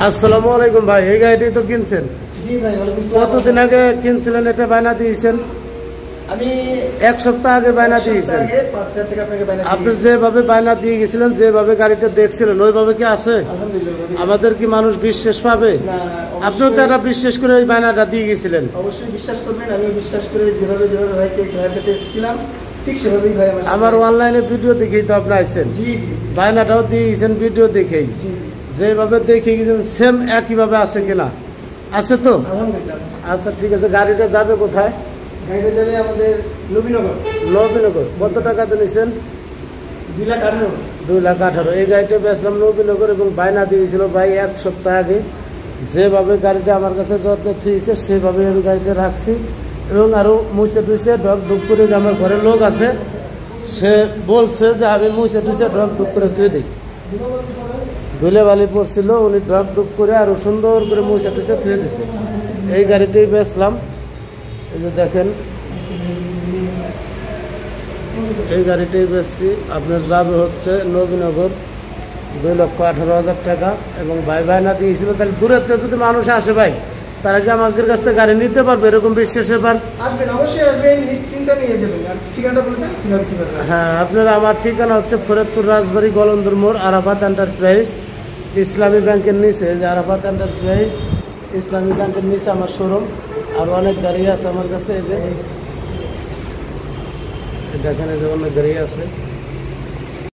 আসসালামু আলাইকুম ভাই, এই গাড়িটি তো কিনছেন? জি ভাই, ওয়ালাইকুম আসসালাম। কতদিন আগে কিনছিলেন? এটা বায়না দিয়েছেন? আমি এক সপ্তাহ আগে বায়না দিয়েছেন। 5000 টাকা আপনাকে বায়না দিয়েছি। আপনি যেভাবে বায়না দিয়ে গেছিলেন, যেভাবে গাড়িটা দেখছিলেন, ওইভাবে কি আছে? আলহামদুলিল্লাহ। আমাদের কি মানুষ বিশ্বাস পাবে? না, আপনিও তো এটা বিশ্বাস করে ওই বায়নাটা দিয়ে গেছিলেন। অবশ্যই বিশ্বাস করবেন। আমি বিশ্বাস করে যেভাবে ভাইকে ভাইয়ের কাছে এসেছিলাম ঠিক সেভাবেই ভাই আমার অনলাইনে ভিডিও দেখেই তো আপনি আসছেন। জি জি বায়নাটাও দিয়ে গেছেন ভিডিও দেখেই। জি, যেভাবে দেখে গেছেন সেম একইভাবে আছে কিনা? আছে তো? আলহামদুলিল্লাহ। আচ্ছা ঠিক আছে, গাড়িটা যাবে কোথায়? গাড়িটা যাবে আমাদের নবীনগর। নবীনগর। কত টাকাতে নিছেন? 2,18,000। 2,18,000। এই গাড়িটা বেচলাম নবীনগর এবং বায়না দিয়েছিল ভাই এক সপ্তাহ আগে। যেভাবে গাড়িটা আমার কাছে যত্নে থুয়েছে সেভাবে আমি গাড়িটা রাখছি এবং আরও মুছে টুছে ঢক ঢুক করে, যে আমার ঘরে লোক আছে সে বলছে যে আমি মুছে টুছে ঢক ঢুক করে থুয়ে দিই। ধুলে বালি পড়ছিল, উনি ঢক ঢুক করে আরও সুন্দর করে মুছে টুছে থুয়ে দিছে। এই গাড়িটাই বেচলাম। এই যে দেখেন, এই গাড়িটাই বেচছি। আপনার যাবে হচ্ছে নবীনগর, 2,18,000 টাকা। এবং ভাই বায়না দিয়েছিল। তাহলে দূরের থেকে যদি মানুষ আসে ভাই, তারা কি আমাদের কাছ থেকে গাড়ি নিতে পারবে? এরকম বিশ্বাস এবার আসবেন, অবশ্যই আসবেন, নিশ্চিন্তে নিয়ে যাবেন। আর ঠিকানাটা বলবেন কিভাবে কিভাবে? হ্যাঁ, আপনার আমার ঠিকানা হচ্ছে ফরিদপুর রাজবাড়ী গলন্দর মোড়, আরাফাত এন্টারপ্রাইজ, ইসলামী ব্যাংকের নিচে। যে আরাফাত এন্টারপ্রাইজ ইসলামী ব্যাংকের নিচে আমার শোরুম। আর অনেক গাড়ি আছে আমার কাছে। এই যে দেখেন, এই যে অনেক গাড়ি আছে।